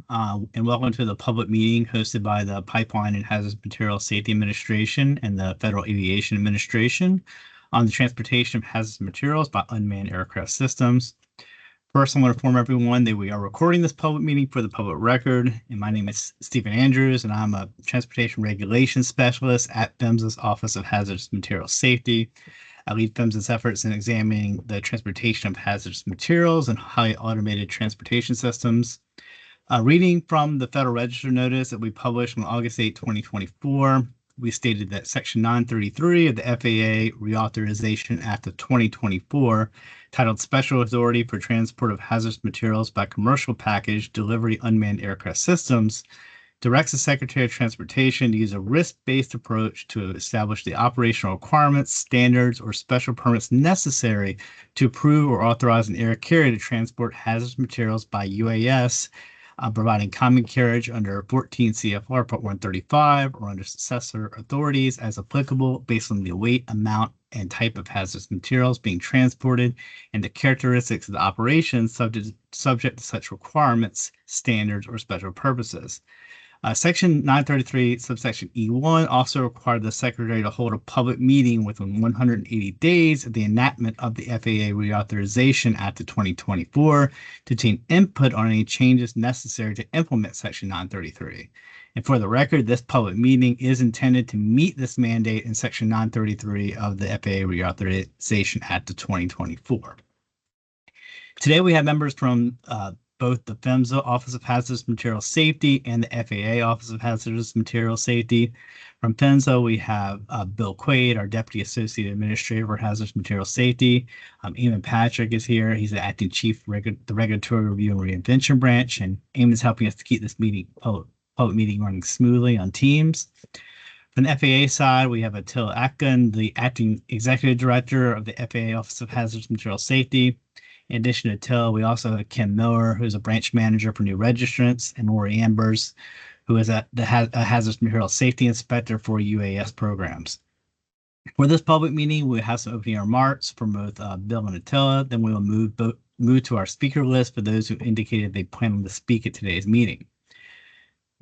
and welcome to the public meeting hosted by the Pipeline and Hazardous Materials Safety Administration and the Federal Aviation Administration on the transportation of hazardous materials by unmanned aircraft systems. First, I want to inform everyone that we are recording this public meeting for the public record, and my name is Stephen Andrews, and I'm a Transportation Regulation Specialist at PHMSA's Office of Hazardous Materials Safety. I lead PHMSA's efforts in examining the transportation of hazardous materials and highly automated transportation systems. Reading from the Federal Register notice that we published on August 8, 2024, we stated that Section 933 of the FAA Reauthorization Act of 2024, titled Special Authority for Transport of Hazardous Materials by Commercial Package Delivery Unmanned Aircraft Systems, directs the Secretary of Transportation to use a risk-based approach to establish the operational requirements, standards, or special permits necessary to approve or authorize an air carrier to transport hazardous materials by UAS, providing common carriage under 14 CFR Part 135 or under successor authorities as applicable based on the weight, amount, and type of hazardous materials being transported and the characteristics of the operation subject to such requirements, standards, or special purposes. Section 933, subsection E1 also required the Secretary to hold a public meeting within 180 days of the enactment of the FAA Reauthorization Act of 2024 to obtain input on any changes necessary to implement Section 933. And for the record, this public meeting is intended to meet this mandate in Section 933 of the FAA Reauthorization Act of 2024. Today, we have members from both the PHMSA Office of Hazardous Materials Safety and the FAA Office of Hazardous Materials Safety. From PHMSA, we have Bill Quaid, our Deputy Associate Administrator for Hazardous Materials Safety. Eamon Patrick is here. He's the Acting Chief, the Regulatory Review and Reinvention Branch, and Eamon is helping us to keep this public meeting running smoothly on Teams. From the FAA side, we have Attila Akgun, the Acting Executive Director of the FAA Office of Hazardous Materials Safety. In addition to Till, we also have Kim Miller, who's a branch manager for new registrants, and Lori Ambers, who is a hazardous materials safety inspector for UAS programs. For this public meeting, we'll have some opening remarks from both Bill and Attila. Then we will move to our speaker list for those who indicated they plan to speak at today's meeting.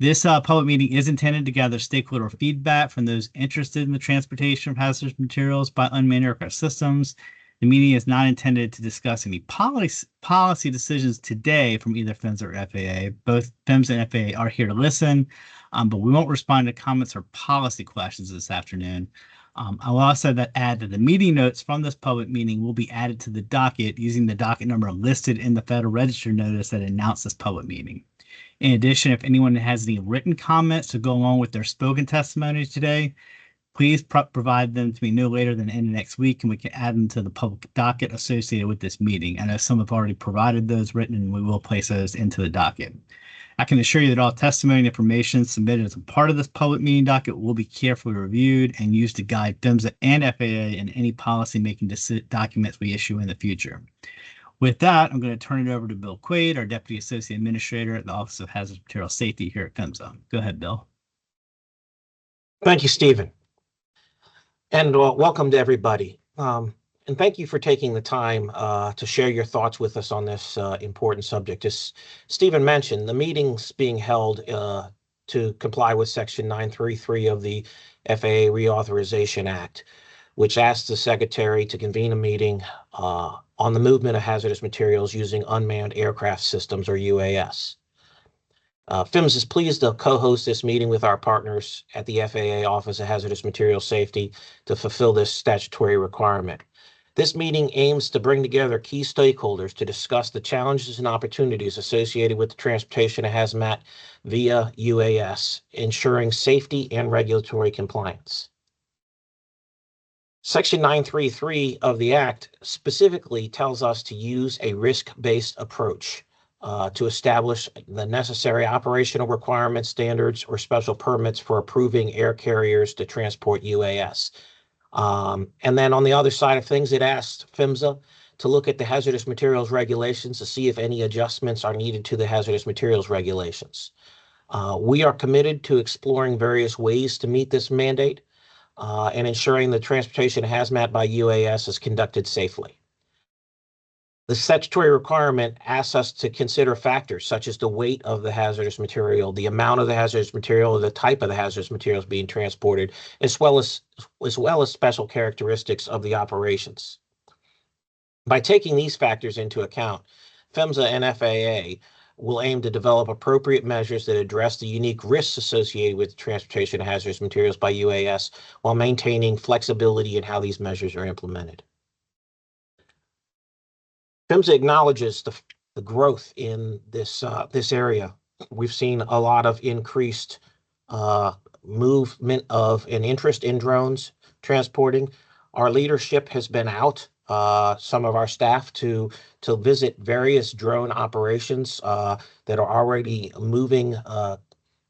This public meeting is intended to gather stakeholder feedback from those interested in the transportation of hazardous materials by unmanned aircraft systems. The meeting is not intended to discuss any policy decisions today from either PHMSA or FAA. Both PHMSA and FAA are here to listen, but we won't respond to comments or policy questions this afternoon. I will also add that the meeting notes from this public meeting will be added to the docket using the docket number listed in the Federal Register notice that announced this public meeting. In addition, if anyone has any written comments to go along with their spoken testimony today, please provide them to me no later than the end of next week, and we can add them to the public docket associated with this meeting. I know some have already provided those written, and we will place those into the docket. I can assure you that all testimony and information submitted as a part of this public meeting docket will be carefully reviewed and used to guide PHMSA and FAA in any policy-making documents we issue in the future. With that, I'm going to turn it over to Bill Quaid, our Deputy Associate Administrator at the Office of Hazardous Materials Safety here at PHMSA. Go ahead, Bill. Thank you, Stephen. And welcome to everybody. And thank you for taking the time to share your thoughts with us on this important subject. As Stephen mentioned, the meeting's being held to comply with Section 933 of the FAA Reauthorization Act, which asks the Secretary to convene a meeting on the movement of hazardous materials using unmanned aircraft systems, or UAS. PHMSA is pleased to co-host this meeting with our partners at the FAA Office of Hazardous Materials Safety to fulfill this statutory requirement. This meeting aims to bring together key stakeholders to discuss the challenges and opportunities associated with the transportation of hazmat via UAS, ensuring safety and regulatory compliance. Section 933 of the Act specifically tells us to use a risk-based approach to establish the necessary operational requirements, standards, or special permits for approving air carriers to transport UAS. And then on the other side of things, it asks PHMSA to look at the hazardous materials regulations to see if any adjustments are needed to the hazardous materials regulations. We are committed to exploring various ways to meet this mandate and ensuring the transportation of hazmat by UAS is conducted safely. The statutory requirement asks us to consider factors such as the weight of the hazardous material, the amount of the hazardous material, or the type of the hazardous materials being transported, as well as special characteristics of the operations. By taking these factors into account, PHMSA and FAA will aim to develop appropriate measures that address the unique risks associated with the transportation of hazardous materials by UAS while maintaining flexibility in how these measures are implemented. PHMSA acknowledges the growth in this area. We've seen a lot of increased movement of an interest in drones transporting. Our leadership has been out, some of our staff to visit various drone operations that are already moving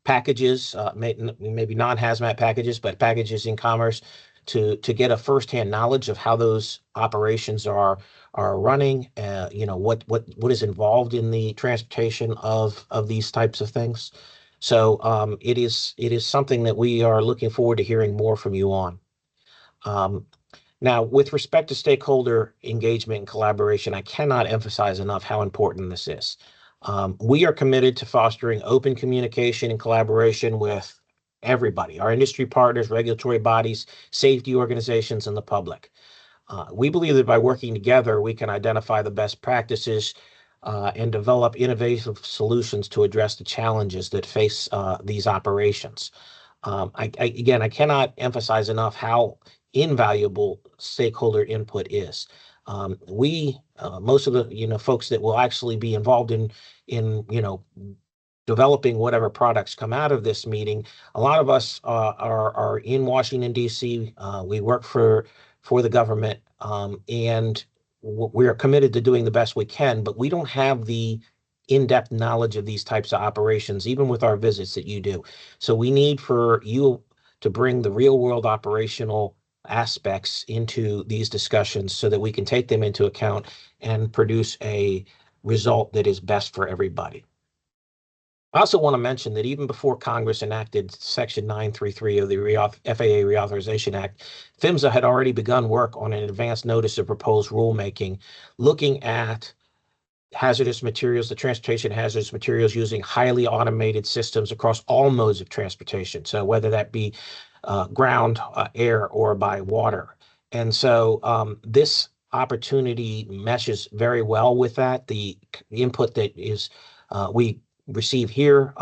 packages, maybe non-hazmat packages, but packages in commerce to get a firsthand knowledge of how those operations are running, what is involved in the transportation of these types of things. So it is something that we are looking forward to hearing more from you on. Now, with respect to stakeholder engagement and collaboration, I cannot emphasize enough how important this is. We are committed to fostering open communication and collaboration with everybody, our industry partners, regulatory bodies, safety organizations, and the public. We believe that by working together, we can identify the best practices and develop innovative solutions to address the challenges that face these operations. I cannot emphasize enough how invaluable stakeholder input is. Most of the folks that will actually be involved in developing whatever products come out of this meeting, a lot of us are in Washington, D.C. We work for the government, and we are committed to doing the best we can, but we don't have the in-depth knowledge of these types of operations, even with our visits that you do. So we need for you to bring the real-world operational aspects into these discussions so that we can take them into account and produce a result that is best for everybody. I also want to mention that even before Congress enacted Section 933 of the FAA Reauthorization Act, PHMSA had already begun work on an advance notice of proposed rulemaking, looking at hazardous materials, the transportation of hazardous materials using highly automated systems across all modes of transportation. So whether that be ground, air, or by water. And so this opportunity meshes very well with that. The input that we receive here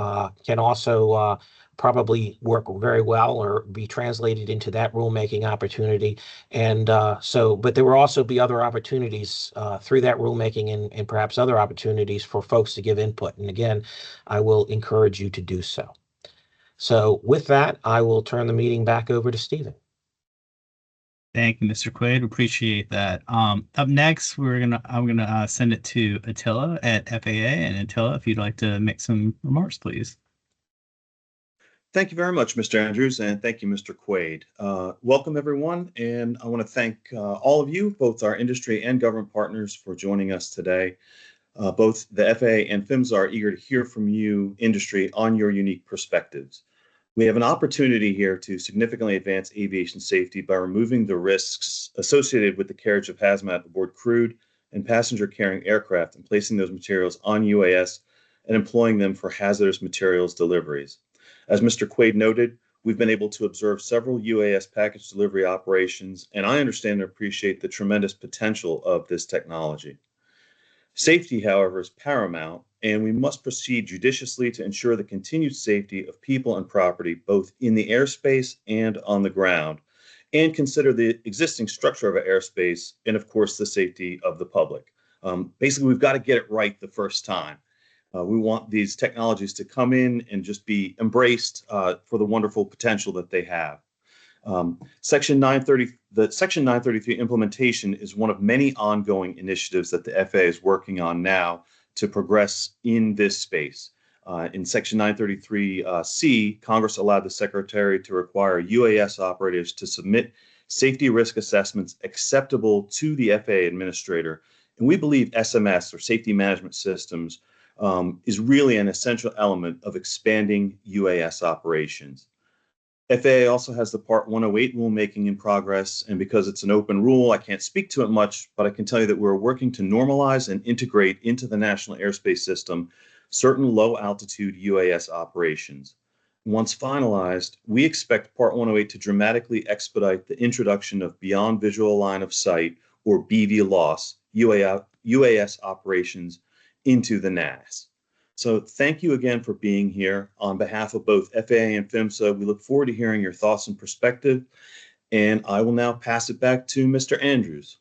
can also probably work very well or be translated into that rulemaking opportunity. And but there will also be other opportunities through that rulemaking and perhaps other opportunities for folks to give input. And again, I will encourage you to do so. So with that, I will turn the meeting back over to Stephen. Thank you, Mr. Quaid. Appreciate that. Up next, I'm gonna send it to Attila at FAA. And Attila, if you'd like to make some remarks, please. Thank you very much, Mr. Andrews, and thank you, Mr. Quaid. Welcome, everyone, and I want to thank all of you, both our industry and government partners, for joining us today. Both the FAA and PHMSA are eager to hear from you, industry, on your unique perspectives. We have an opportunity here to significantly advance aviation safety by removing the risks associated with the carriage of hazmat aboard crewed and passenger-carrying aircraft and placing those materials on UAS and employing them for hazardous materials deliveries. As Mr. Quaid noted, we've been able to observe several UAS package delivery operations, and I understand and appreciate the tremendous potential of this technology. Safety, however, is paramount, and we must proceed judiciously to ensure the continued safety of people and property, both in the airspace and on the ground, and consider the existing structure of our airspace and, of course, the safety of the public. Basically, we've got to get it right the first time. We want these technologies to come in and just be embraced for the wonderful potential that they have. Section 933 implementation is one of many ongoing initiatives that the FAA is working on now to progress in this space. In Section 933C, Congress allowed the Secretary to require UAS operators to submit safety risk assessments acceptable to the FAA administrator. And we believe SMS, or Safety Management Systems, is really an essential element of expanding UAS operations. FAA also has the Part 108 rulemaking in progress, and because it's an open rule, I can't speak to it much, but I can tell you that we're working to normalize and integrate into the national airspace system certain low-altitude UAS operations. Once finalized, we expect Part 108 to dramatically expedite the introduction of beyond visual line of sight, or BVLOS, UAS operations into the NAS. So thank you again for being here. On behalf of both FAA and PHMSA, we look forward to hearing your thoughts and perspective. And I will now pass it back to Mr. Andrews.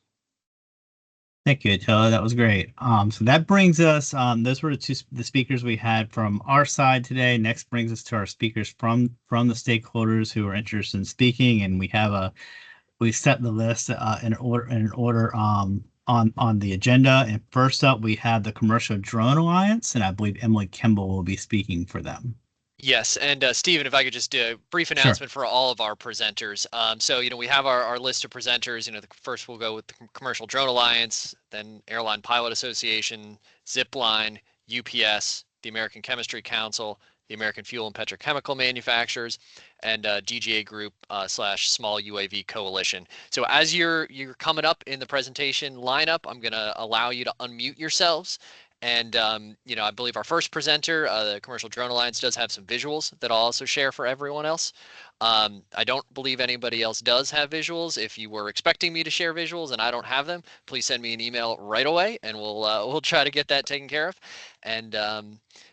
Thank you, Attila. That was great. So that brings us, those were the speakers we had from our side today. Next brings us to our speakers from the stakeholders who are interested in speaking. And we set the list in order on the agenda. And first up, we have the Commercial Drone Alliance, and I believe Emily Kimball will be speaking for them. Yes, and Stephen, if I could just do a brief announcement for all of our presenters. So, we have our list of presenters. First we'll go with the Commercial Drone Alliance, then Airline Pilot Association, Zipline, UPS, the American Chemistry Council, the American Fuel and Petrochemical Manufacturers, and DGA Group / Small UAV Coalition. So as you're coming up in the presentation lineup, I'm going to allow you to unmute yourselves. And, I believe our first presenter, the Commercial Drone Alliance, does have some visuals that I'll also share for everyone else. I don't believe anybody else does have visuals. If you were expecting me to share visuals and I don't have them, please send me an email right away, and we'll try to get that taken care of. And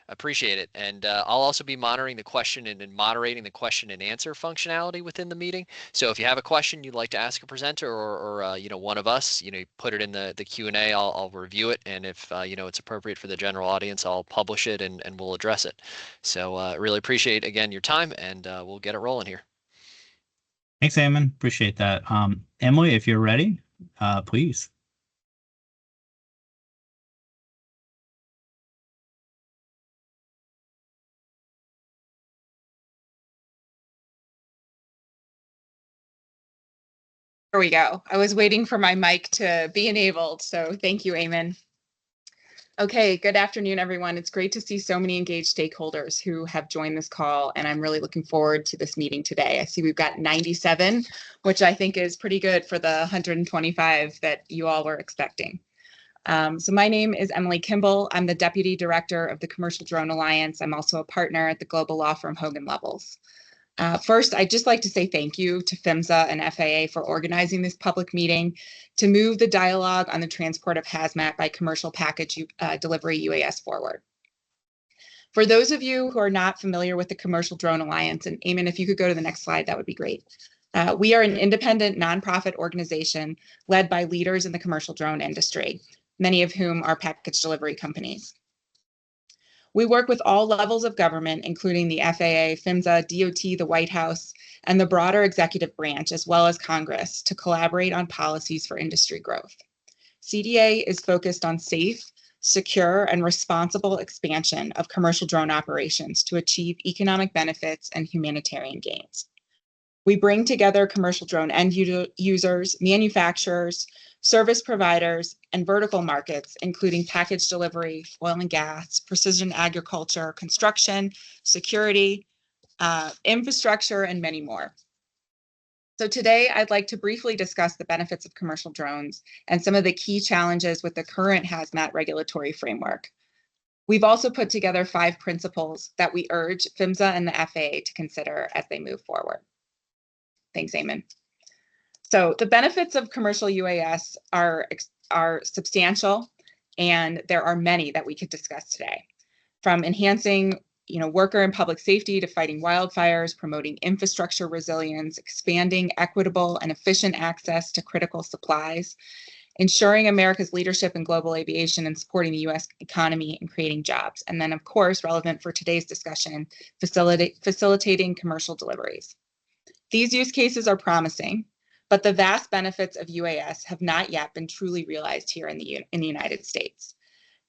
appreciate it. And I'll also be monitoring the question and moderating the question and answer functionality within the meeting. So if you have a question you'd like to ask a presenter or one of us, put it in the Q&A. I'll review it, and if it's appropriate for the general audience, I'll publish it and we'll address it. So really appreciate again your time, and we'll get it rolling here. Thanks, Eamon. Appreciate that. Emily, if you're ready, please. There we go. I was waiting for my mic to be enabled, so thank you, Eamon. Okay, good afternoon, everyone. It's great to see so many engaged stakeholders who have joined this call, and I'm really looking forward to this meeting today. I see we've got 97, which I think is pretty good for the 125 that you all were expecting. So my name is Emily Kimball. I'm the Deputy Director of the Commercial Drone Alliance. I'm also a partner at the global law firm Hogan Lovells. First, I'd just like to say thank you to PHMSA and FAA for organizing this public meeting to move the dialogue on the transport of hazmat by commercial package delivery UAS forward. For those of you who are not familiar with the Commercial Drone Alliance, and Eamon, if you could go to the next slide, that would be great. We are an independent nonprofit organization led by leaders in the commercial drone industry, many of whom are package delivery companies. We work with all levels of government, including the FAA, PHMSA, DOT, the White House, and the broader executive branch, as well as Congress, to collaborate on policies for industry growth. CDA is focused on safe, secure, and responsible expansion of commercial drone operations to achieve economic benefits and humanitarian gains. We bring together commercial drone end users, manufacturers, service providers, and vertical markets, including package delivery, oil and gas, precision agriculture, construction, security, infrastructure, and many more. So today, I'd like to briefly discuss the benefits of commercial drones and some of the key challenges with the current hazmat regulatory framework. We've also put together 5 principles that we urge PHMSA and the FAA to consider as they move forward. Thanks, Eamon. So the benefits of commercial UAS are substantial, and there are many that we could discuss today. From enhancing worker and public safety to fighting wildfires, promoting infrastructure resilience, expanding equitable and efficient access to critical supplies, ensuring America's leadership in global aviation and supporting the U.S. economy and creating jobs. And then, of course, relevant for today's discussion, facilitating commercial deliveries. These use cases are promising, but the vast benefits of UAS have not yet been truly realized here in the United States.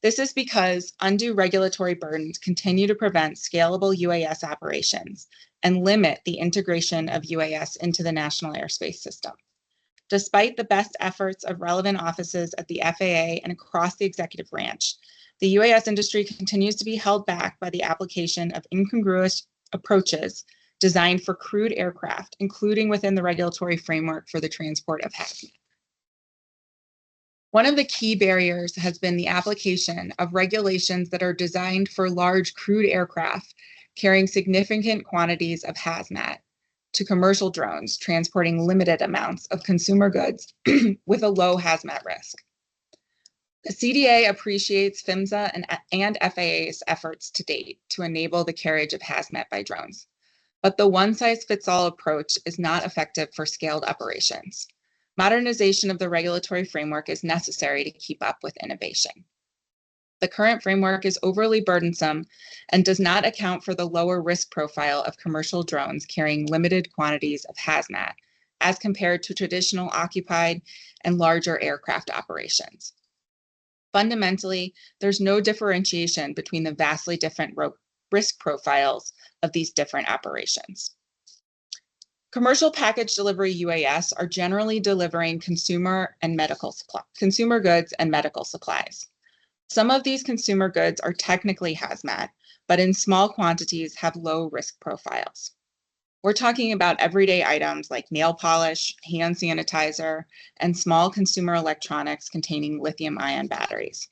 This is because undue regulatory burdens continue to prevent scalable UAS operations and limit the integration of UAS into the national airspace system. Despite the best efforts of relevant offices at the FAA and across the executive branch, the UAS industry continues to be held back by the application of incongruous approaches designed for crewed aircraft, including within the regulatory framework for the transport of hazmat. One of the key barriers has been the application of regulations that are designed for large crewed aircraft carrying significant quantities of hazmat to commercial drones transporting limited amounts of consumer goods with a low hazmat risk. The CDA appreciates PHMSA and FAA's efforts to date to enable the carriage of hazmat by drones, but the one-size-fits-all approach is not effective for scaled operations. Modernization of the regulatory framework is necessary to keep up with innovation. The current framework is overly burdensome and does not account for the lower risk profile of commercial drones carrying limited quantities of hazmat as compared to traditional occupied and larger aircraft operations. Fundamentally, there's no differentiation between the vastly different risk profiles of these different operations. Commercial package delivery UAS are generally delivering consumer goods and medical supplies. Some of these consumer goods are technically hazmat, but in small quantities have low risk profiles. We're talking about everyday items like nail polish, hand sanitizer, and small consumer electronics containing lithium-ion batteries.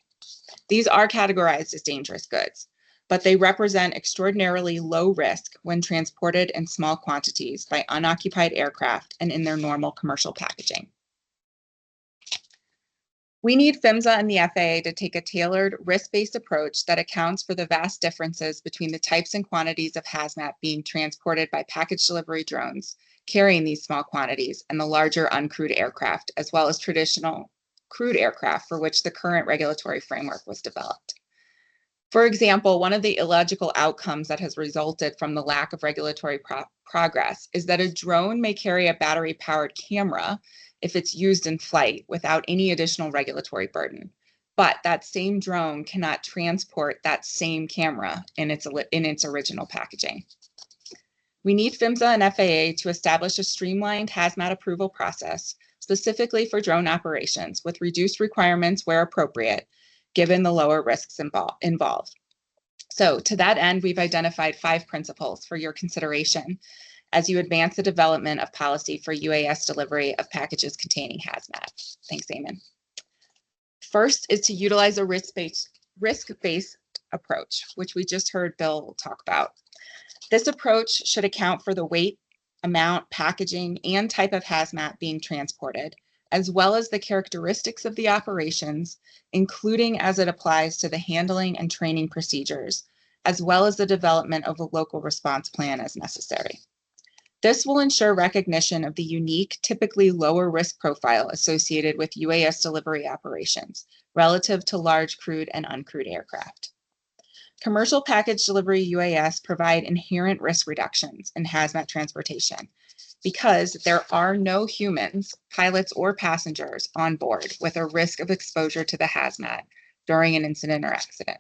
These are categorized as dangerous goods, but they represent extraordinarily low risk when transported in small quantities by unoccupied aircraft and in their normal commercial packaging. We need PHMSA and the FAA to take a tailored, risk-based approach that accounts for the vast differences between the types and quantities of hazmat being transported by package delivery drones carrying these small quantities and the larger uncrewed aircraft, as well as traditional crewed aircraft for which the current regulatory framework was developed. For example, one of the illogical outcomes that has resulted from the lack of regulatory progress is that a drone may carry a battery-powered camera if it's used in flight without any additional regulatory burden. But that same drone cannot transport that same camera in its original packaging. We need PHMSA and FAA to establish a streamlined hazmat approval process specifically for drone operations with reduced requirements where appropriate, given the lower risks involved. So to that end, we've identified 5 principles for your consideration as you advance the development of policy for UAS delivery of packages containing hazmat. Thanks, Eamon. First is to utilize a risk-based approach, which we just heard Bill talk about. This approach should account for the weight, amount, packaging, and type of hazmat being transported, as well as the characteristics of the operations, including as it applies to the handling and training procedures, as well as the development of a local response plan as necessary. This will ensure recognition of the unique, typically lower risk profile associated with UAS delivery operations relative to large crewed and uncrewed aircraft. Commercial package delivery UAS provide inherent risk reductions in hazmat transportation because there are no humans, pilots, or passengers on board with a risk of exposure to the hazmat during an incident or accident.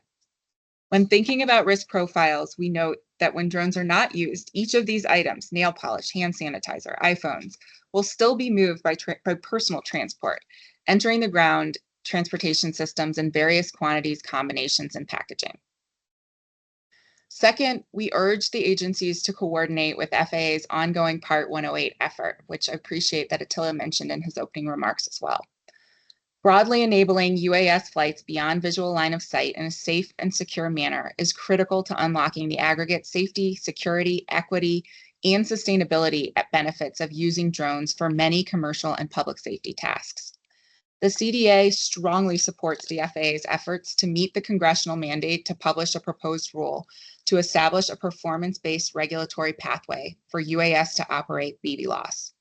When thinking about risk profiles, we note that when drones are not used, each of these items, nail polish, hand sanitizer, iPhones, will still be moved by personal transport, entering the ground transportation systems in various quantities, combinations, and packaging. Second, we urge the agencies to coordinate with FAA's ongoing Part 108 effort, which I appreciate that Attila mentioned in his opening remarks as well. Broadly enabling UAS flights beyond visual line of sight in a safe and secure manner is critical to unlocking the aggregate safety, security, equity, and sustainability benefits of using drones for many commercial and public safety tasks. The CDA strongly supports the FAA's efforts to meet the congressional mandate to publish a proposed rule to establish a performance-based regulatory pathway for UAS to operate BVLOS.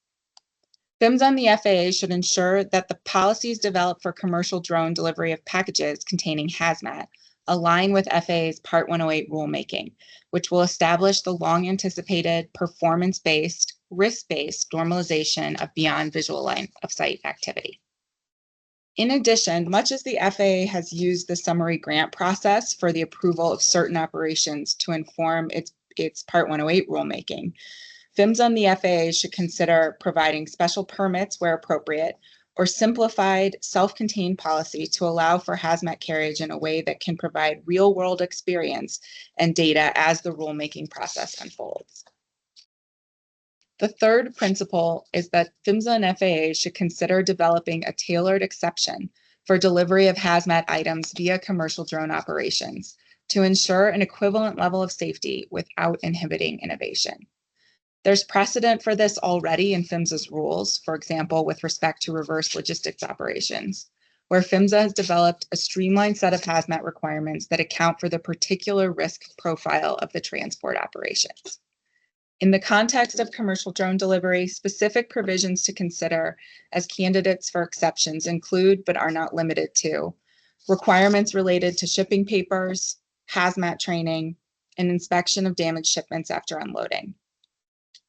PHMSA and the FAA should ensure that the policies developed for commercial drone delivery of packages containing hazmat align with FAA's Part 108 rulemaking, which will establish the long-anticipated performance-based, risk-based normalization of beyond visual line of sight activity. In addition, much as the FAA has used the summary grant process for the approval of certain operations to inform its Part 108 rulemaking, PHMSA and the FAA should consider providing special permits where appropriate or simplified self-contained policy to allow for hazmat carriage in a way that can provide real-world experience and data as the rulemaking process unfolds. The third principle is that PHMSA and FAA should consider developing a tailored exception for delivery of hazmat items via commercial drone operations to ensure an equivalent level of safety without inhibiting innovation. There's precedent for this already in PHMSA's rules, for example, with respect to reverse logistics operations, where PHMSA has developed a streamlined set of hazmat requirements that account for the particular risk profile of the transport operations. In the context of commercial drone delivery, specific provisions to consider as candidates for exceptions include, but are not limited to, requirements related to shipping papers, hazmat training, and inspection of damaged shipments after unloading.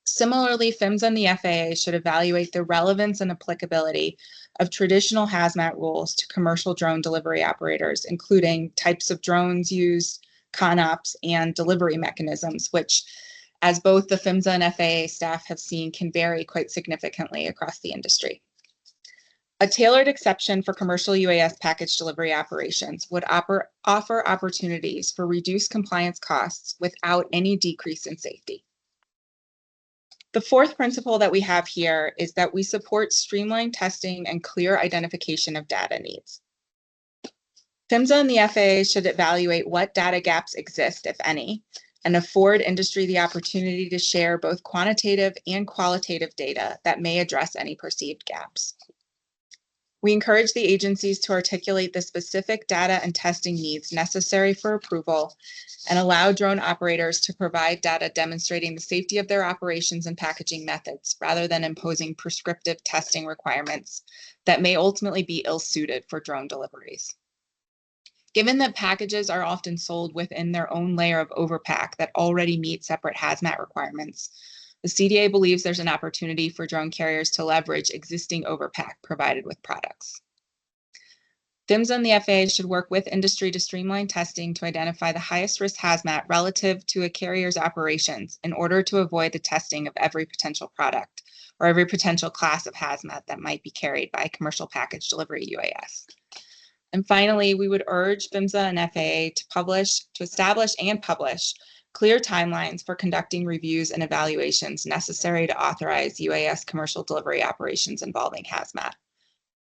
Similarly, PHMSA and the FAA should evaluate the relevance and applicability of traditional hazmat rules to commercial drone delivery operators, including types of drones used, CONOPS, and delivery mechanisms, which, as both the PHMSA and FAA staff have seen, can vary quite significantly across the industry. A tailored exception for commercial UAS package delivery operations would offer opportunities for reduced compliance costs without any decrease in safety. The fourth principle that we have here is that we support streamlined testing and clear identification of data needs. PHMSA and the FAA should evaluate what data gaps exist, if any, and afford industry the opportunity to share both quantitative and qualitative data that may address any perceived gaps. We encourage the agencies to articulate the specific data and testing needs necessary for approval and allow drone operators to provide data demonstrating the safety of their operations and packaging methods, rather than imposing prescriptive testing requirements that may ultimately be ill-suited for drone deliveries. Given that packages are often sold within their own layer of overpack that already meet separate hazmat requirements, the CDA believes there's an opportunity for drone carriers to leverage existing overpack provided with products. PHMSA and the FAA should work with industry to streamline testing to identify the highest risk hazmat relative to a carrier's operations in order to avoid the testing of every potential product or every potential class of hazmat that might be carried by a commercial package delivery UAS. And finally, we would urge PHMSA and FAA to establish and publish clear timelines for conducting reviews and evaluations necessary to authorize UAS commercial delivery operations involving hazmat.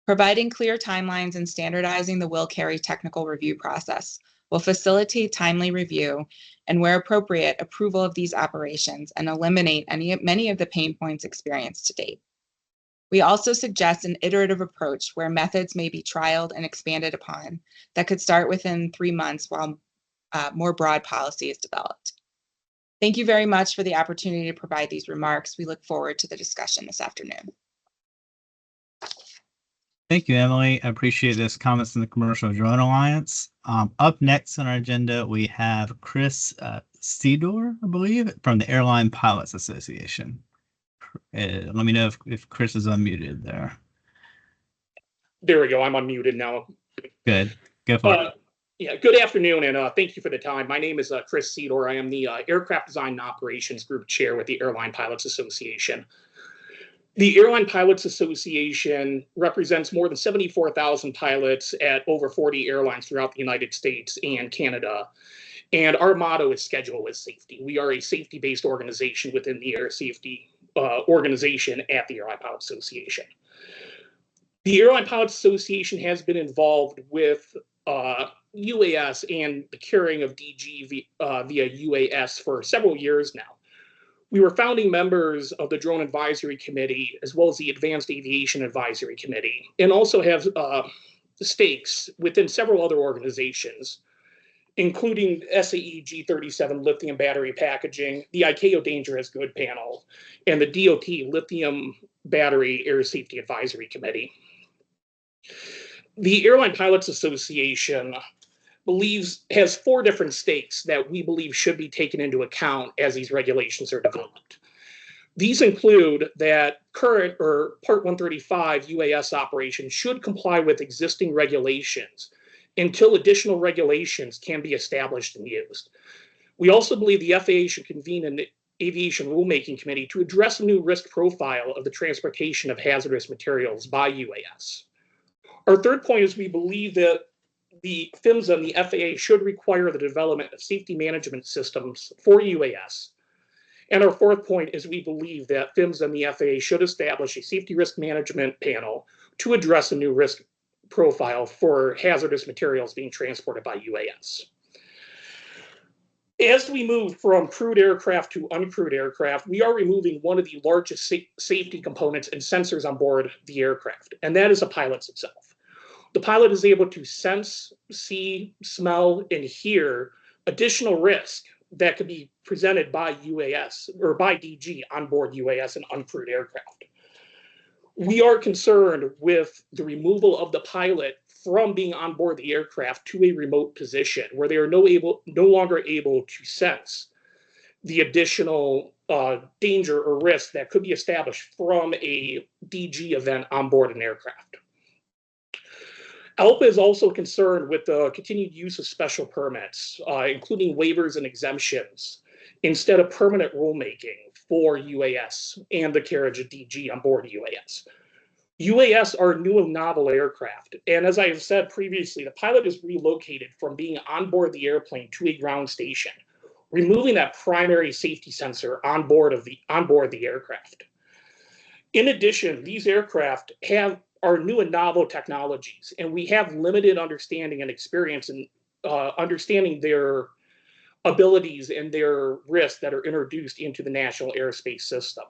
Providing clear timelines and standardizing the will carry technical review process will facilitate timely review and, where appropriate, approval of these operations and eliminate many of the pain points experienced to date. We also suggest an iterative approach where methods may be trialed and expanded upon that could start within 3 months while more broad policy is developed. Thank you very much for the opportunity to provide these remarks. We look forward to the discussion this afternoon. Thank you, Emily. I appreciate this comments from the Commercial Drone Alliance. Up next on our agenda, we have Chris Sidor, I believe, from the Airline Pilots Association. Let me know if Chris is unmuted there. There we go. I'm unmuted now. Good. Go for it. Yeah, good afternoon, and thank you for the time. My name is Chris Sidor. I am the Aircraft Design and Operations Group Chair with the Airline Pilots Association. The Airline Pilots Association represents more than 74,000 pilots at over 40 airlines throughout the United States and Canada. And our motto is schedule with safety. We are a safety-based organization within the air safety organization at the Airline Pilots Association. The Airline Pilots Association has been involved with UAS and the carrying of DG via UAS for several years now. We were founding members of the Drone Advisory Committee, as well as the Advanced Aviation Advisory Committee, and also have stakes within several other organizations, including SAE G37 lithium battery packaging, the ICAO Dangerous Good panel, and the DOT Lithium Battery Air Safety Advisory Committee. The Airline Pilots Association has 4 different stakes that we believe should be taken into account as these regulations are developed. These include that current or Part 135 UAS operations should comply with existing regulations until additional regulations can be established and used. We also believe the FAA should convene an aviation rulemaking committee to address a new risk profile of the transportation of hazardous materials by UAS. Our third point is we believe that the PHMSA and the FAA should require the development of safety management systems for UAS And our fourth point is we believe that PHMSA and the FAA should establish a safety risk management panel to address a new risk profile for hazardous materials being transported by UAS. As we move from crewed aircraft to uncrewed aircraft, we are removing one of the largest safety components and sensors on board the aircraft, and that is the pilot itself. The pilot is able to sense, see, smell, and hear additional risk that could be presented by UAS or by DG on board UAS and uncrewed aircraft. We are concerned with the removal of the pilot from being on board the aircraft to a remote position where they are no longer able to sense the additional danger or risk that could be established from a DG event on board an aircraft. ALPA is also concerned with the continued use of special permits, including waivers and exemptions, instead of permanent rulemaking for UAS and the carriage of DG on board UAS. UAS are new and novel aircraft, and as I have said previously, the pilot is relocated from being on board the airplane to a ground station, removing that primary safety sensor on board the aircraft. In addition, these aircraft are new and novel technologies, and we have limited understanding and experience in understanding their abilities and their risks that are introduced into the national airspace system.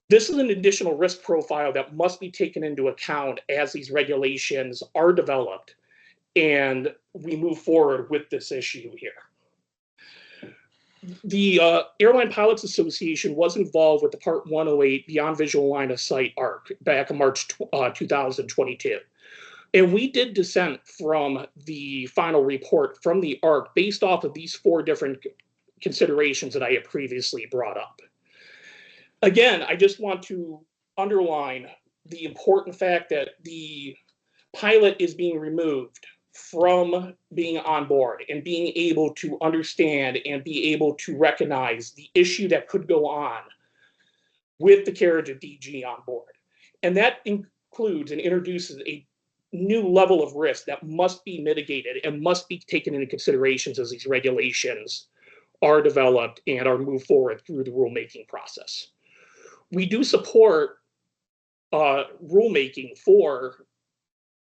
This is an additional risk profile that must be taken into account as these regulations are developed and we move forward with this issue here. The Airline Pilots Association was involved with the Part 108 Beyond Visual Line of Sight ARC back in March 2022. And we did dissent from the final report from the ARC based off of these 4 different considerations that I had previously brought up. Again, I just want to underline the important fact that the pilot is being removed from being on board and being able to understand and be able to recognize the issue that could go on with the carriage of DG on board. And that includes and introduces a new level of risk that must be mitigated and must be taken into considerations as these regulations are developed and are moved forward through the rulemaking process. We do support rulemaking for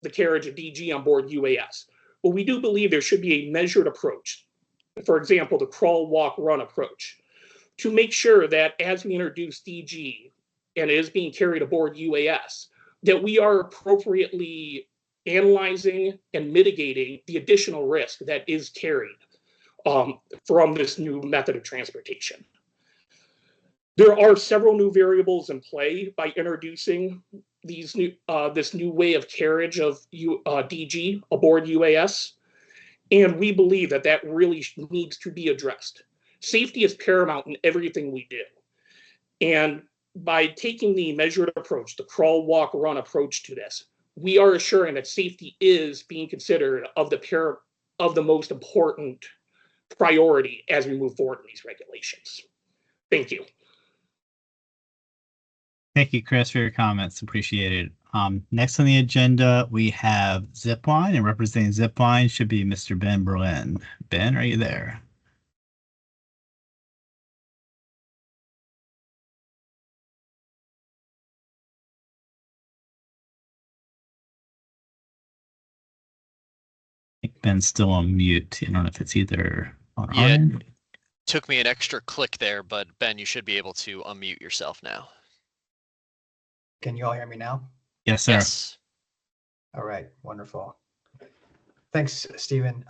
the carriage of DG on board UAS, but we do believe there should be a measured approach. For example, the crawl, walk, run approach, to make sure that as we introduce DG and it is being carried aboard UAS, that we are appropriately analyzing and mitigating the additional risk that is carried from this new method of transportation. There are several new variables in play by introducing this new way of carriage of DG aboard UAS, and we believe that that really needs to be addressed. Safety is paramount in everything we do, and by taking the measured approach, the crawl, walk, run approach to this, we are assuring that safety is being considered of the most important priority as we move forward in these regulations. Thank you. Thank you, Chris, for your comments. Appreciate it. Next on the agenda, we have Zipline, and representing Zipline should be Mr. Ben Berlin. Ben, are you there? I think Ben's still on mute. I don't know if it's either on our end. Took me an extra click there, but Ben, you should be able to unmute yourself now. Can you all hear me now? Yes, sir. Yes. All right, wonderful. Thanks, Stephen.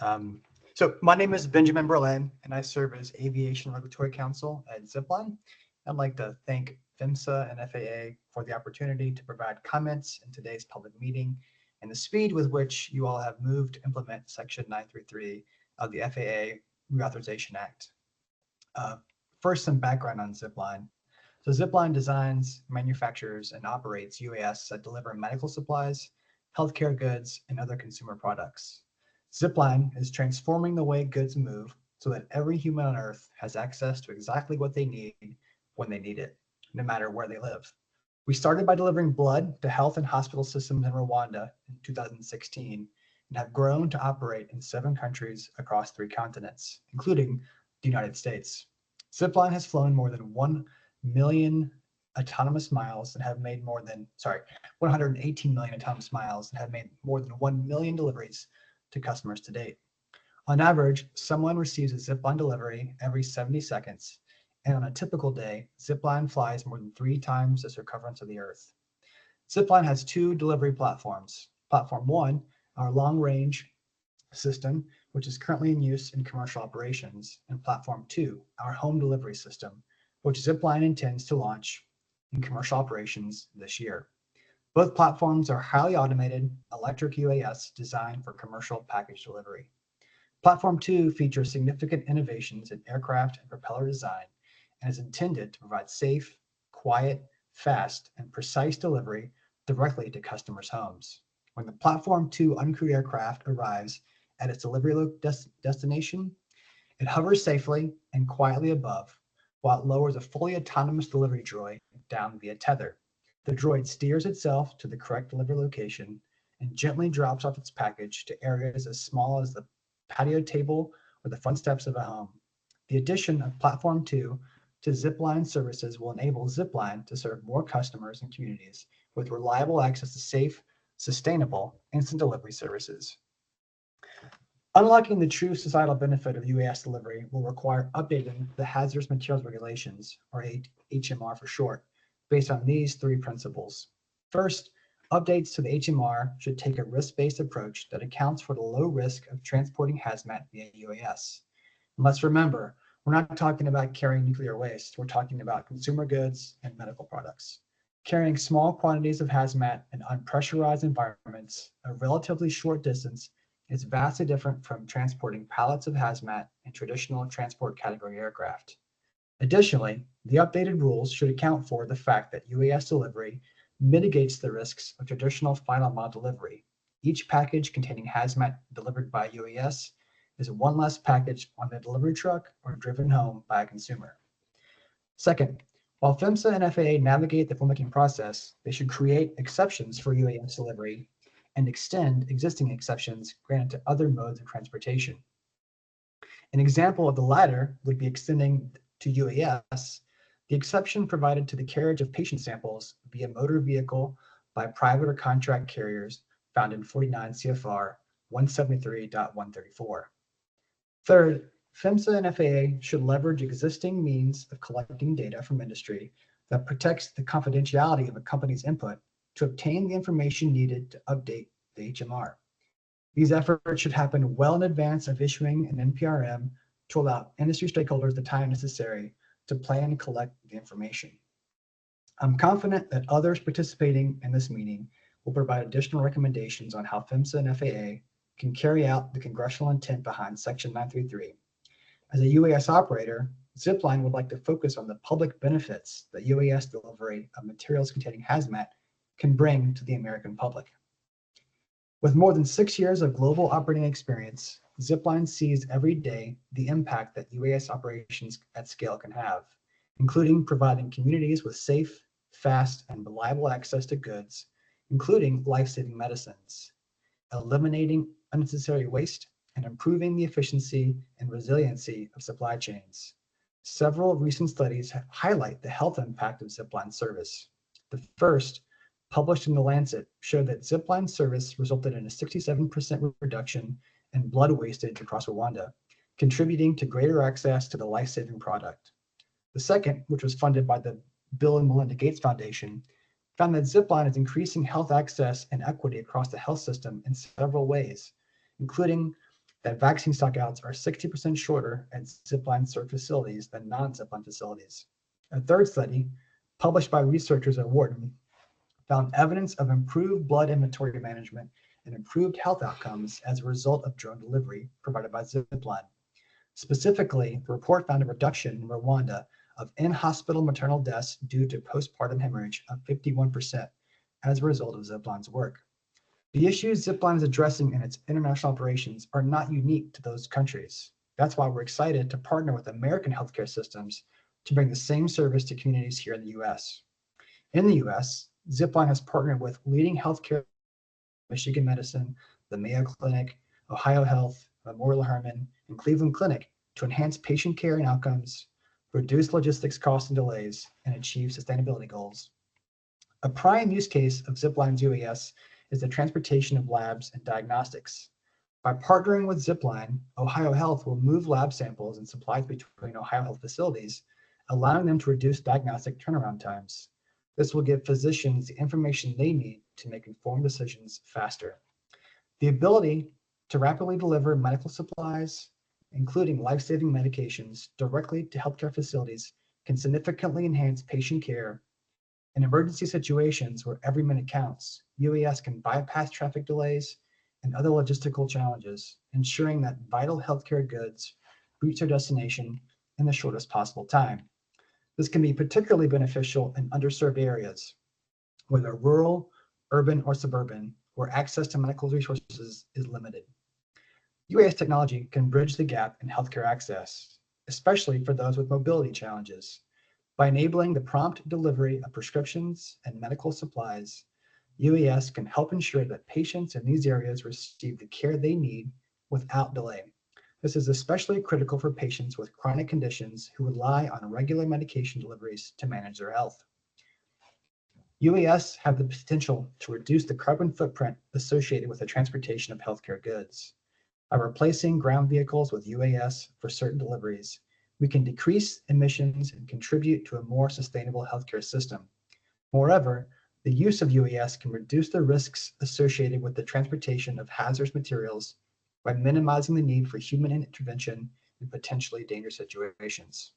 So my name is Benjamin Berlin, and I serve as Aviation Regulatory Counsel at Zipline. I'd like to thank PHMSA and FAA for the opportunity to provide comments in today's public meeting and the speed with which you all have moved to implement Section 933 of the FAA Reauthorization Act. First, some background on Zipline. So Zipline designs, manufactures, and operates UAS that deliver medical supplies, healthcare goods, and other consumer products. Zipline is transforming the way goods move so that every human on Earth has access to exactly what they need when they need it, no matter where they live. We started by delivering blood to health and hospital systems in Rwanda in 2016 and have grown to operate in 7 countries across 3 continents, including the United States. Zipline has flown more than 1 million autonomous miles and have made 118 million autonomous miles and have made more than 1 million deliveries to customers to date. On average, someone receives a Zipline delivery every 70 seconds, and on a typical day, Zipline flies more than 3 times the circumference of the Earth. Zipline has 2 delivery platforms. Platform 1, our long-range system, which is currently in use in commercial operations, and Platform 2, our home delivery system, which Zipline intends to launch in commercial operations this year. Both platforms are highly automated electric UAS designed for commercial package delivery. Platform 2 features significant innovations in aircraft and propeller design and is intended to provide safe, quiet, fast, and precise delivery directly to customers' homes. When the Platform 2 uncrewed aircraft arrives at its delivery destination, it hovers safely and quietly above, while it lowers a fully autonomous delivery droid down via tether. The droid steers itself to the correct delivery location and gently drops off its package to areas as small as the patio table or the front steps of a home. The addition of Platform 2 to Zipline services will enable Zipline to serve more customers and communities with reliable access to safe, sustainable, instant delivery services. Unlocking the true societal benefit of UAS delivery will require updating the Hazardous Materials Regulations, or HMR for short, based on these 3 principles. First, updates to the HMR should take a risk-based approach that accounts for the low risk of transporting hazmat via UAS. And let's remember, we're not talking about carrying nuclear waste. We're talking about consumer goods and medical products. Carrying small quantities of hazmat in unpressurized environments, a relatively short distance, is vastly different from transporting pallets of hazmat in traditional transport category aircraft. Additionally, the updated rules should account for the fact that UAS delivery mitigates the risks of traditional final mile delivery. Each package containing hazmat delivered by UAS is one less package on the delivery truck or driven home by a consumer. Second, while PHMSA and FAA navigate the rulemaking process, they should create exceptions for UAS delivery and extend existing exceptions granted to other modes of transportation. An example of the latter would be extending to UAS the exception provided to the carriage of patient samples via motor vehicle by private or contract carriers found in 49 CFR 173.134. Third, PHMSA and FAA should leverage existing means of collecting data from industry that protects the confidentiality of a company's input to obtain the information needed to update the HMR. These efforts should happen well in advance of issuing an NPRM to allow industry stakeholders the time necessary to plan and collect the information. I'm confident that others participating in this meeting will provide additional recommendations on how PHMSA and FAA can carry out the congressional intent behind Section 933. As a UAS operator, Zipline would like to focus on the public benefits that UAS delivery of materials containing hazmat can bring to the American public. With more than 6 years of global operating experience, Zipline sees every day the impact that UAS operations at scale can have, including providing communities with safe, fast, and reliable access to goods, including life-saving medicines, eliminating unnecessary waste, and improving the efficiency and resiliency of supply chains. Several recent studies highlight the health impact of Zipline service. The first, published in The Lancet, showed that Zipline service resulted in a 67% reduction in blood wastage across Rwanda, contributing to greater access to the life-saving product. The second, which was funded by the Bill and Melinda Gates Foundation, found that Zipline is increasing health access and equity across the health system in several ways, including that vaccine stockouts are 60% shorter at Zipline served facilities than non-Zipline facilities. A third study, published by researchers at Wharton, found evidence of improved blood inventory management and improved health outcomes as a result of drone delivery provided by Zipline. Specifically, the report found a reduction in Rwanda of in-hospital maternal deaths due to postpartum hemorrhage of 51% as a result of Zipline's work. The issues Zipline is addressing in its international operations are not unique to those countries. That's why we're excited to partner with American healthcare systems to bring the same service to communities here in the US. In the US, Zipline has partnered with leading healthcare, Michigan Medicine, the Mayo Clinic, Ohio Health, Memorial Hermann, and Cleveland Clinic to enhance patient care and outcomes, reduce logistics costs and delays, and achieve sustainability goals. A prime use case of Zipline's UAS is the transportation of labs and diagnostics. By partnering with Zipline, Ohio Health will move lab samples and supplies between Ohio Health facilities, allowing them to reduce diagnostic turnaround times. This will give physicians the information they need to make informed decisions faster. The ability to rapidly deliver medical supplies, including life-saving medications, directly to healthcare facilities can significantly enhance patient care. In emergency situations where every minute counts, UAS can bypass traffic delays and other logistical challenges, ensuring that vital healthcare goods reach their destination in the shortest possible time. This can be particularly beneficial in underserved areas, whether rural, urban, or suburban, where access to medical resources is limited. UAS technology can bridge the gap in healthcare access, especially for those with mobility challenges. By enabling the prompt delivery of prescriptions and medical supplies, UAS can help ensure that patients in these areas receive the care they need without delay. This is especially critical for patients with chronic conditions who rely on regular medication deliveries to manage their health. UAS have the potential to reduce the carbon footprint associated with the transportation of healthcare goods. By replacing ground vehicles with UAS for certain deliveries, we can decrease emissions and contribute to a more sustainable healthcare system. Moreover, the use of UAS can reduce the risks associated with the transportation of hazardous materials by minimizing the need for human intervention in potentially dangerous situations.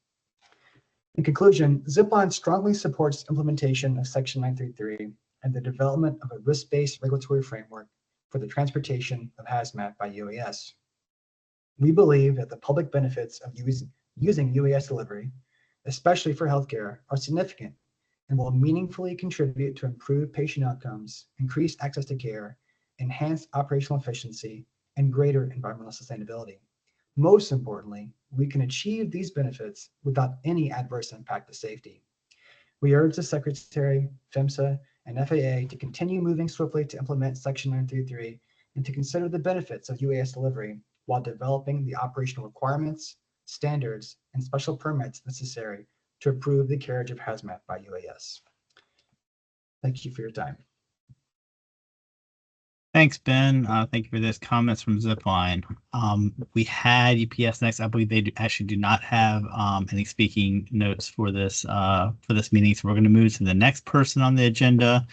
In conclusion, Zipline strongly supports implementation of Section 933 and the development of a risk-based regulatory framework for the transportation of hazmat by UAS. We believe that the public benefits of using UAS delivery, especially for healthcare, are significant and will meaningfully contribute to improved patient outcomes, increased access to care, enhanced operational efficiency, and greater environmental sustainability. Most importantly, we can achieve these benefits without any adverse impact to safety. We urge the Secretary, PHMSA, and FAA to continue moving swiftly to implement Section 933 and to consider the benefits of UAS delivery while developing the operational requirements, standards, and special permits necessary to approve the carriage of hazmat by UAS. Thank you for your time. Thanks, Ben. Thank you for those comments from Zipline. We had UPS next. I believe they actually do not have any speaking notes for this meeting, so we're going to move to the next person on the agenda.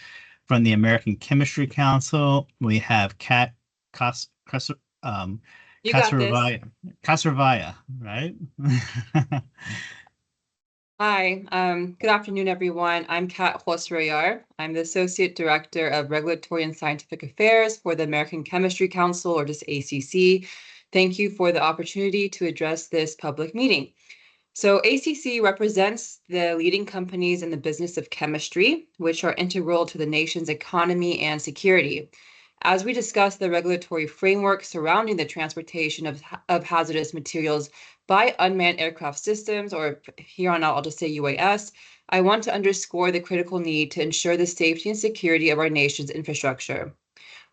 From the American Chemistry Council, we have Kat Kasarvaya, right? Hi, good afternoon, everyone. I'm Kat Hosrayar. I'm the Associate Director of Regulatory and Scientific Affairs for the American Chemistry Council, or just ACC. Thank you for the opportunity to address this public meeting. So ACC represents the leading companies in the business of chemistry, which are integral to the nation's economy and security. As we discuss the regulatory framework surrounding the transportation of hazardous materials by unmanned aircraft systems, or here on out, I'll just say UAS, I want to underscore the critical need to ensure the safety and security of our nation's infrastructure.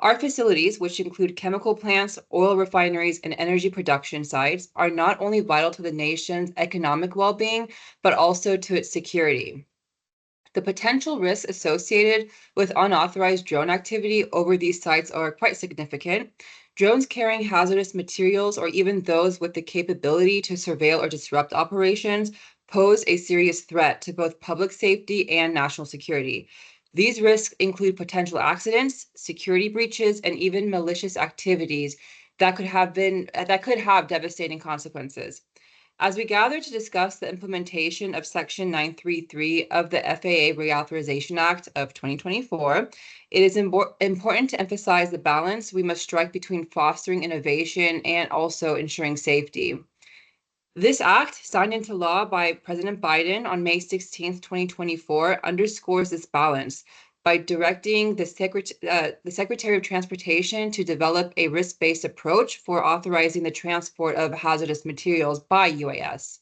Our facilities, which include chemical plants, oil refineries, and energy production sites, are not only vital to the nation's economic well-being, but also to its security. The potential risks associated with unauthorized drone activity over these sites are quite significant. Drones carrying hazardous materials, or even those with the capability to surveil or disrupt operations, pose a serious threat to both public safety and national security. These risks include potential accidents, security breaches, and even malicious activities that could have devastating consequences. As we gather to discuss the implementation of Section 933 of the FAA Reauthorization Act of 2024, it is important to emphasize the balance we must strike between fostering innovation and also ensuring safety. This act, signed into law by President Biden on May 16, 2024, underscores this balance by directing the Secretary of Transportation to develop a risk-based approach for authorizing the transport of hazardous materials by UAS.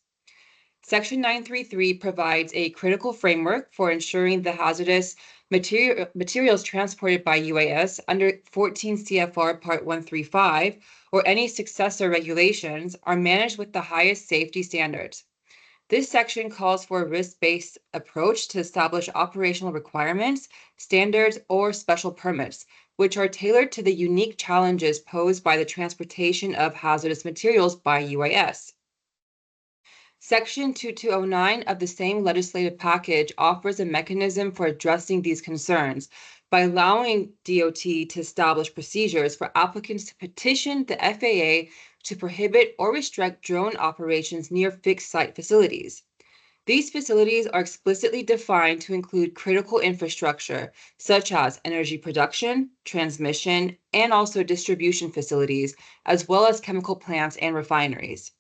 Section 933 provides a critical framework for ensuring the hazardous materials transported by UAS under 14 CFR Part 135 or any successor regulations are managed with the highest safety standards. This section calls for a risk-based approach to establish operational requirements, standards, or special permits, which are tailored to the unique challenges posed by the transportation of hazardous materials by UAS. Section 2209 of the same legislative package offers a mechanism for addressing these concerns by allowing DOT to establish procedures for applicants to petition the FAA to prohibit or restrict drone operations near fixed site facilities. These facilities are explicitly defined to include critical infrastructure, such as energy production, transmission, and also distribution facilities, as well as chemical plants and refineries.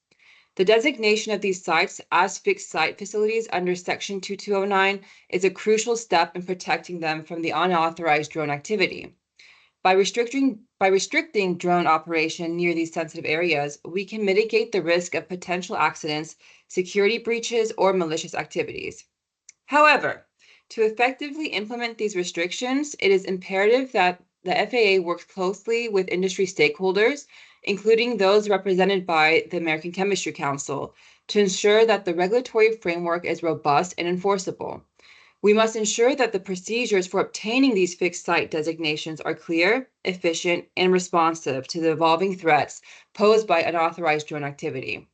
The designation of these sites as fixed site facilities under Section 2209 is a crucial step in protecting them from the unauthorized drone activity. By restricting drone operation near these sensitive areas, we can mitigate the risk of potential accidents, security breaches, or malicious activities. However, to effectively implement these restrictions, it is imperative that the FAA works closely with industry stakeholders, including those represented by the American Chemistry Council, to ensure that the regulatory framework is robust and enforceable. We must ensure that the procedures for obtaining these fixed site designations are clear, efficient, and responsive to the evolving threats posed by unauthorized drone activity.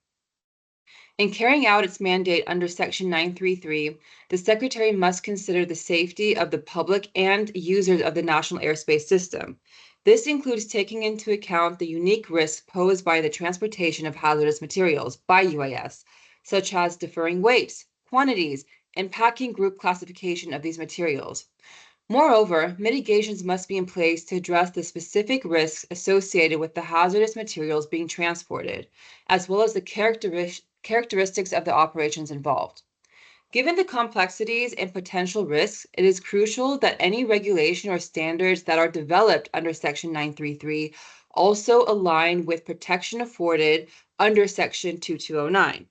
In carrying out its mandate under Section 933, the Secretary must consider the safety of the public and users of the national airspace system. This includes taking into account the unique risks posed by the transportation of hazardous materials by UAS, such as differing weights, quantities, and packing group classification of these materials. Moreover, mitigations must be in place to address the specific risks associated with the hazardous materials being transported, as well as the characteristics of the operations involved. Given the complexities and potential risks, it is crucial that any regulation or standards that are developed under Section 933 also align with protection afforded under Section 2209.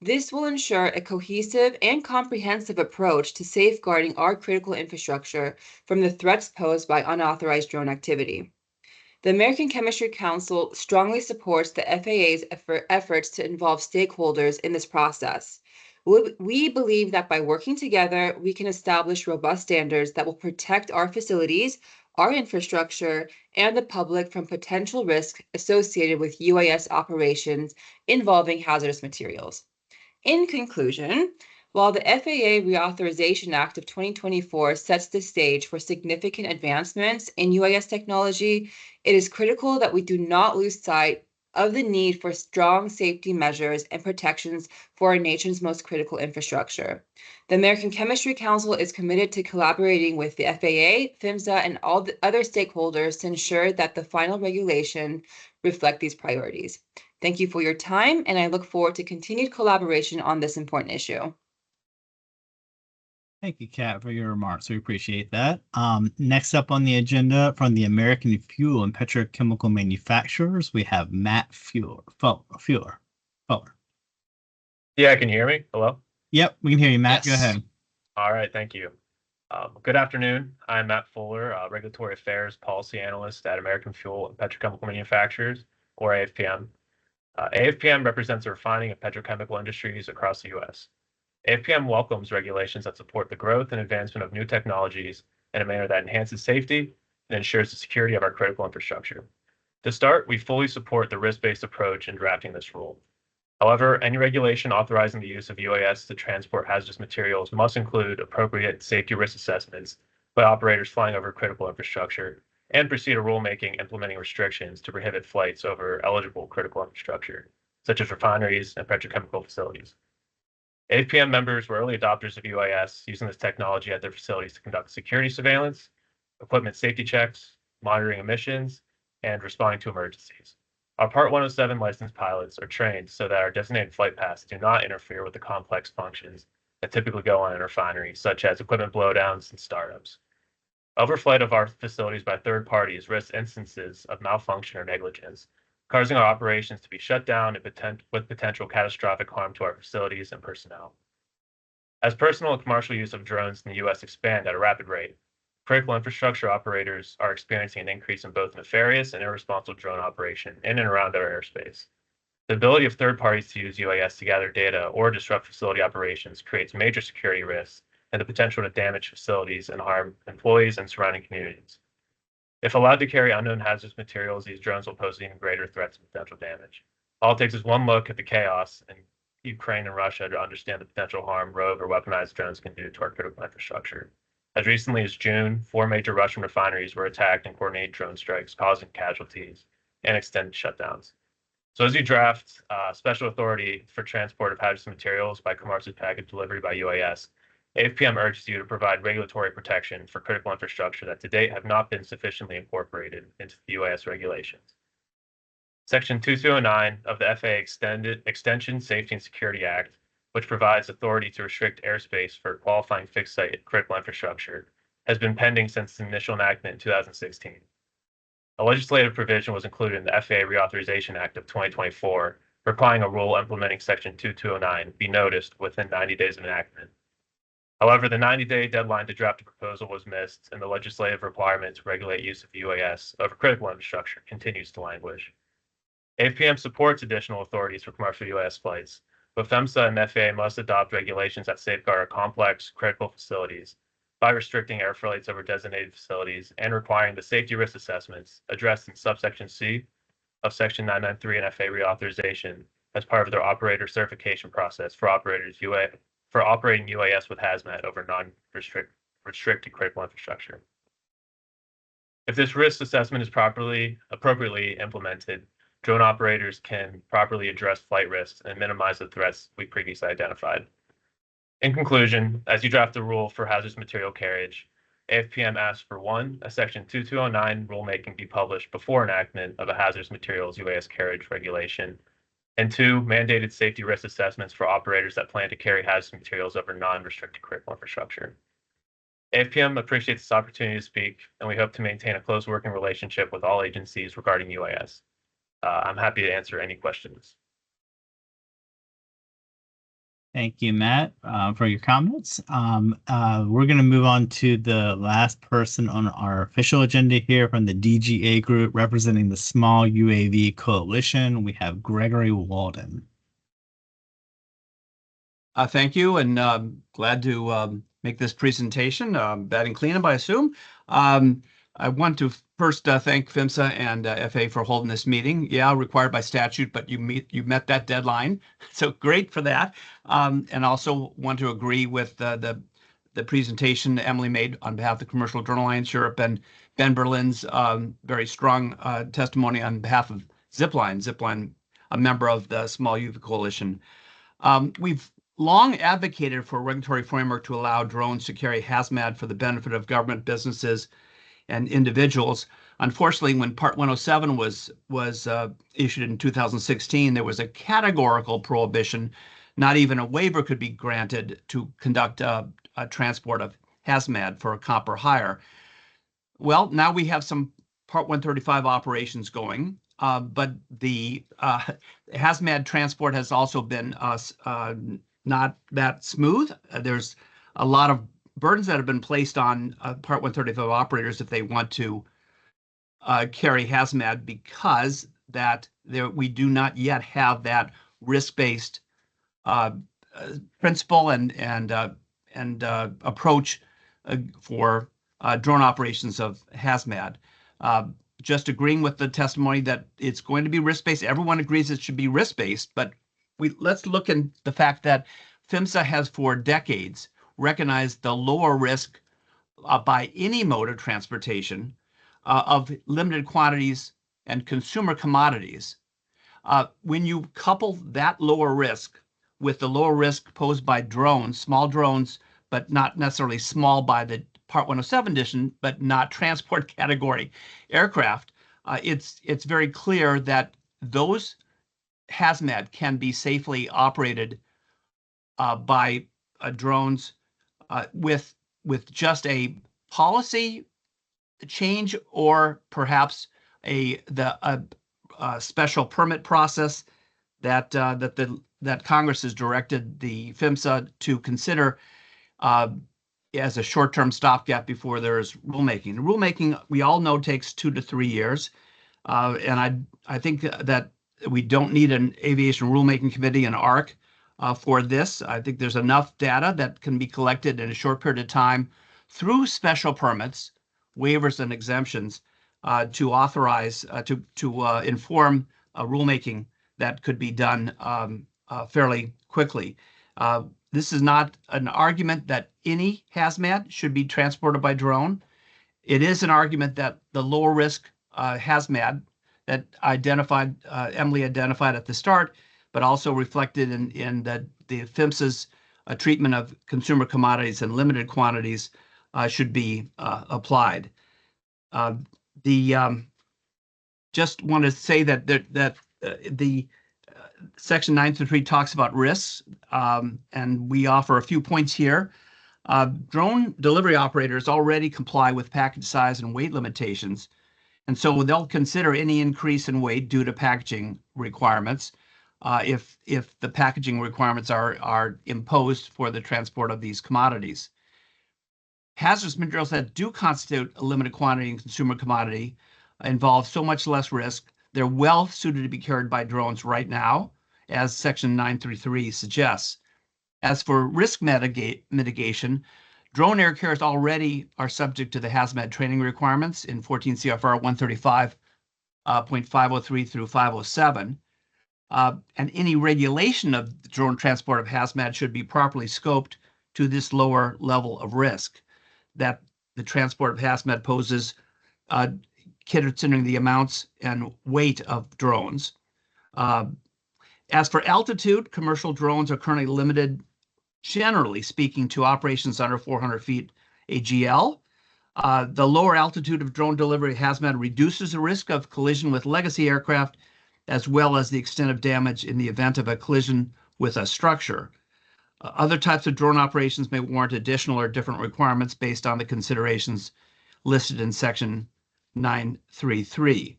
This will ensure a cohesive and comprehensive approach to safeguarding our critical infrastructure from the threats posed by unauthorized drone activity. The American Chemistry Council strongly supports the FAA's efforts to involve stakeholders in this process. We believe that by working together, we can establish robust standards that will protect our facilities, our infrastructure, and the public from potential risks associated with UAS operations involving hazardous materials. In conclusion, while the FAA Reauthorization Act of 2024 sets the stage for significant advancements in UAS technology, it is critical that we do not lose sight of the need for strong safety measures and protections for our nation's most critical infrastructure. The American Chemistry Council is committed to collaborating with the FAA, PHMSA, and all the other stakeholders to ensure that the final regulation reflect these priorities. Thank you for your time, and I look forward to continued collaboration on this important issue. Thank you, Kat, for your remarks. We appreciate that. Next up on the agenda from the American Fuel and Petrochemical Manufacturers, we have Matt Fuller. Yeah, can you hear me? Hello? Yep, we can hear you, Matt. Yes. Go ahead. All right, thank you. Good afternoon. I'm Matt Fuller, Regulatory Affairs Policy Analyst at American Fuel and Petrochemical Manufacturers, or AFPM. AFPM represents the refining of petrochemical industries across the U.S. AFPM welcomes regulations that support the growth and advancement of new technologies in a manner that enhances safety and ensures the security of our critical infrastructure. To start, we fully support the risk-based approach in drafting this rule. However, any regulation authorizing the use of UAS to transport hazardous materials must include appropriate safety risk assessments by operators flying over critical infrastructure and proceed a rulemaking implementing restrictions to prohibit flights over eligible critical infrastructure, such as refineries and petrochemical facilities. AFPM members were early adopters of UAS, using this technology at their facilities to conduct security surveillance, equipment safety checks, monitoring emissions, and responding to emergencies. Our Part 107 licensed pilots are trained so that our designated flight paths do not interfere with the complex functions that typically go on in refineries, such as equipment blowdowns and startups. Overflight of our facilities by third parties risks instances of malfunction or negligence, causing our operations to be shut down with potential catastrophic harm to our facilities and personnel. As personal and commercial use of drones in the U.S. expand at a rapid rate, critical infrastructure operators are experiencing an increase in both nefarious and irresponsible drone operation in and around our airspace. The ability of third parties to use UAS to gather data or disrupt facility operations creates major security risks and the potential to damage facilities and harm employees and surrounding communities. If allowed to carry unknown hazardous materials, these drones will pose even greater threats and potential damage. All it takes is one look at the chaos in Ukraine and Russia to understand the potential harm rogue or weaponized drones can do to our critical infrastructure. As recently as June, 4 major Russian refineries were attacked in coordinated drone strikes, causing casualties and extended shutdowns. So as you draft special authority for transport of hazardous materials by commercial package delivery by UAS, AFPM urges you to provide regulatory protection for critical infrastructure that to date have not been sufficiently incorporated into the UAS regulations. Section 2209 of the FAA Extension, Safety, and Security Act, which provides authority to restrict airspace for qualifying fixed-site critical infrastructure, has been pending since the initial enactment in 2016. A legislative provision was included in the FAA Reauthorization Act of 2024, requiring a rule implementing Section 2209 be noticed within 90 days of enactment. However, the 90-day deadline to draft a proposal was missed, and the legislative requirement to regulate use of UAS over critical infrastructure continues to languish. AFPM supports additional authorities for commercial UAS flights, but FAA and FAA must adopt regulations that safeguard complex, critical facilities by restricting air flights over designated facilities and requiring the safety risk assessments addressed in subsection C of Section 993 and FAA reauthorization as part of their operator certification process for operating UAS with hazmat over non-restricted critical infrastructure. If this risk assessment is appropriately implemented, drone operators can properly address flight risks and minimize the threats we previously identified. In conclusion, as you draft the rule for hazardous material carriage, AFPM asks for 1, a Section 2209 rulemaking be published before enactment of a hazardous materials UAS carriage regulation, and 2, mandated safety risk assessments for operators that plan to carry hazardous materials over non-restricted critical infrastructure. AFPM appreciates this opportunity to speak, and we hope to maintain a close working relationship with all agencies regarding UAS. I'm happy to answer any questions. Thank you, Matt, for your comments. We're going to move on to the last person on our official agenda here from the DGA group representing the Small UAV Coalition. We have Gregory Walden. Thank you, and glad to make this presentation. Batting cleanup, I assume. I want to first thank PHMSA and FAA for holding this meeting. Yeah, required by statute, but you met that deadline, so great for that. And also want to agree with the presentation Emily made on behalf of the Commercial Drone Alliance Europe and Ben Berlin's very strong testimony on behalf of Zipline, a member of the Small UAV Coalition. We've long advocated for a regulatory framework to allow drones to carry hazmat for the benefit of government, businesses, and individuals. Unfortunately, when Part 107 was issued in 2016, there was a categorical prohibition. Not even a waiver could be granted to conduct a transport of hazmat for a comp or hire. Well, now we have some Part 135 operations going, but the hazmat transport has also been not that smooth. There's a lot of burdens that have been placed on Part 135 operators if they want to carry hazmat, because we do not yet have that risk-based principle and approach for drone operations of hazmat. Just agreeing with the testimony that it's going to be risk-based. Everyone agrees it should be risk-based, but let's look at the fact that PHMSA has for decades recognized the lower risk by any mode of transportation of limited quantities and consumer commodities. When you couple that lower risk with the lower risk posed by drones, small drones, but not necessarily small by the Part 107 edition, but not transport category aircraft, it's very clear that those hazmat can be safely operated by drones with just a policy change, or perhaps a special permit process that Congress has directed the PHMSA to consider as a short-term stopgap before there's rulemaking. Rulemaking, we all know, takes 2 to 3 years, and I think that We don't need an aviation rulemaking committee, an ARC, for this. I think there's enough data that can be collected in a short period of time through special permits, waivers, and exemptions to authorize, to inform rulemaking that could be done fairly quickly. This is not an argument that any hazmat should be transported by drone. It is an argument that the lower risk hazmat that Emily identified at the start, but also reflected in the PHMSA's treatment of consumer commodities and limited quantities should be applied. Just want to say that the Section 933 talks about risks, and we offer a few points here. Drone delivery operators already comply with package size and weight limitations, and so they'll consider any increase in weight due to packaging requirements if the packaging requirements are imposed for the transport of these commodities. Hazardous materials that do constitute a limited quantity in consumer commodity involve so much less risk. They're well suited to be carried by drones right now, as Section 933 suggests. As for risk mitigation, drone air carriers already are subject to the hazmat training requirements in 14 CFR 135.503 through 507. And any regulation of the drone transport of hazmat should be properly scoped to this lower level of risk that the transport of hazmat poses, considering the amounts and weight of drones. As for altitude, commercial drones are currently limited, generally speaking, to operations under 400 feet AGL. The lower altitude of drone delivery hazmat reduces the risk of collision with legacy aircraft, as well as the extent of damage in the event of a collision with a structure. Other types of drone operations may warrant additional or different requirements based on the considerations listed in Section 933.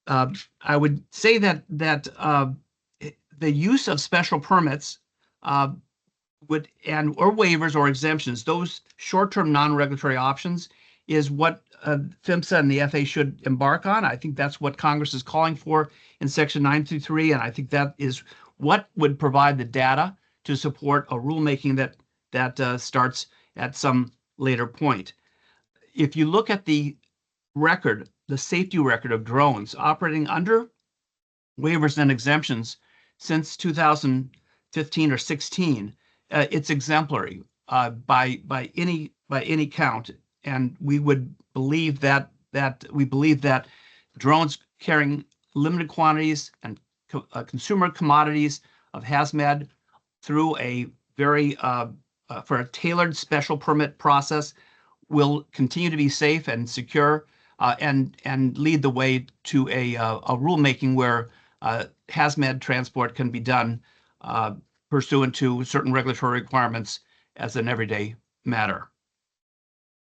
I would say that the use of special permits or waivers or exemptions, those short-term non-regulatory options, is what PHMSA and the FAA should embark on. I think that's what Congress is calling for in Section 923, and I think that is what would provide the data to support a rulemaking that starts at some later point. If you look at the record, the safety record of drones operating under waivers and exemptions since 2015 or 16, it's exemplary by any count, and we would believe that drones carrying limited quantities and consumer commodities of hazmat through a very for a tailored special permit process will continue to be safe and secure, and lead the way to a rulemaking where hazmat transport can be done pursuant to certain regulatory requirements as an everyday matter.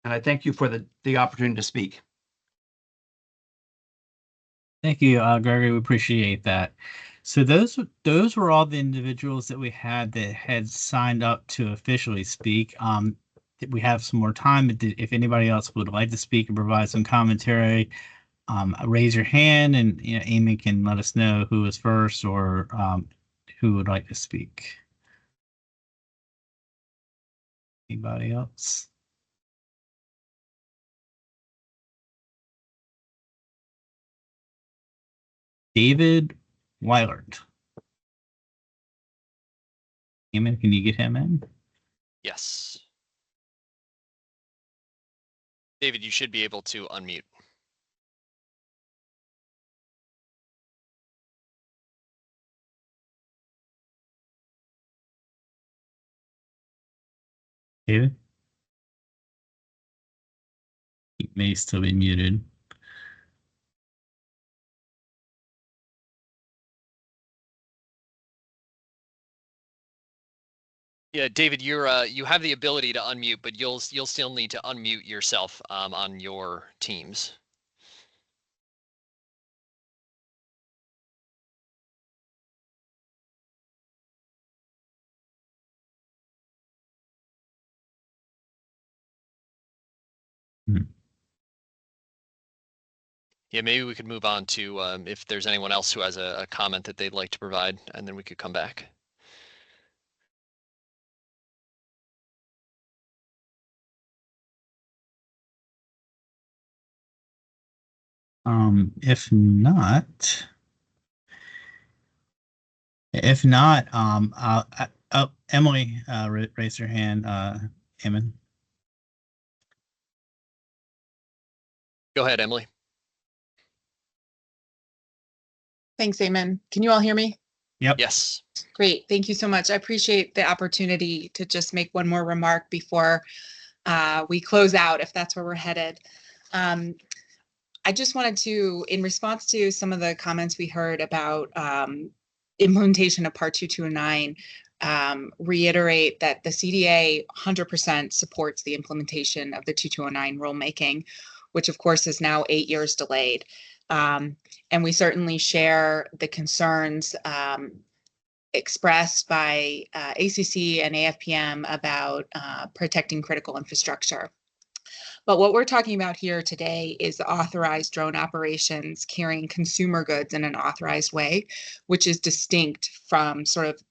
And I thank you for the opportunity to speak. Thank you, Gregory. We appreciate that. So those were all the individuals that we had that had signed up to officially speak. We have some more time. If anybody else would like to speak and provide some commentary, raise your hand, and Amy can let us know who is first or who would like to speak. Anybody else? David Weilert. Eamon, can you get him in? Yes. David, you should be able to unmute. David? He may still be muted. Yeah, David, you have the ability to unmute, but you'll still need to unmute yourself on your Teams. Yeah, maybe we could move on to if there's anyone else who has a comment that they'd like to provide, and then we could come back. If not, Emily, raise your hand, Eamon. Go ahead, Emily. Thanks, Eamon. Can you all hear me? Yep. Yes. Great. Thank you so much. I appreciate the opportunity to just make one more remark before we close out, if that's where we're headed. I just wanted to, in response to some of the comments we heard about implementation of Part 2209, reiterate that the CDA 100% supports the implementation of the 2209 rulemaking, which of course is now 8 years delayed. And we certainly share the concerns expressed by ACC and AFPM about protecting critical infrastructure. But what we're talking about here today is authorized drone operations carrying consumer goods in an authorized way, which is distinct from sort of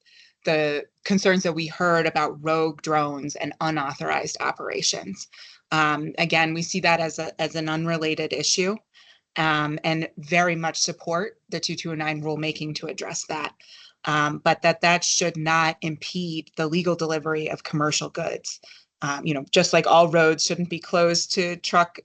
the concerns that we heard about rogue drones and unauthorized operations. Again, we see that as an unrelated issue, and very much support the 2209 rulemaking to address that. But that should not impede the legal delivery of commercial goods. Just like all roads shouldn't be closed to truck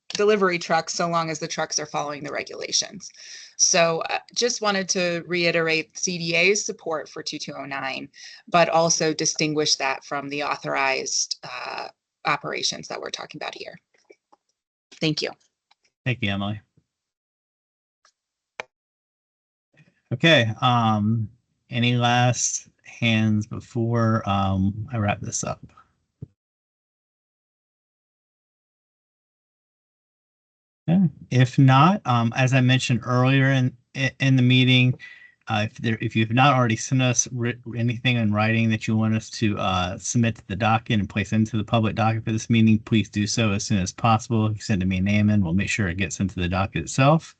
delivery trucks so long as the trucks are following the regulations. So just wanted to reiterate CDA's support for 2209, but also distinguish that from the authorized operations that we're talking about here. Thank you. Thank you, Emily. Okay. Any last hands before I wrap this up? Yeah. If not, as I mentioned earlier in the meeting, if you've not already sent us anything in writing that you want us to submit to the docket and place into the public docket for this meeting, please do so as soon as possible. If you send it to me and Eamon, we'll make sure it gets into the docket itself.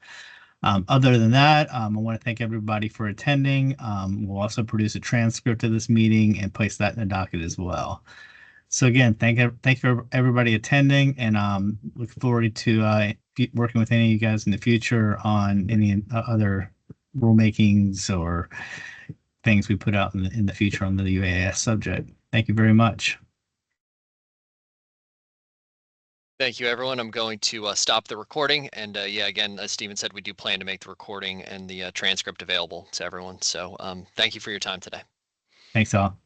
Other than that, I want to thank everybody for attending. We'll also produce a transcript of this meeting and place that in the docket as well. So again, thank you for everybody attending, and look forward to working with any of you guys in the future on any other rulemakings or things we put out in the future on the UAS subject. Thank you very much. Thank you, everyone. I'm going to stop the recording. And yeah, again, as Stephen said, we do plan to make the recording and the transcript available to everyone. So thank you for your time today. Thanks all.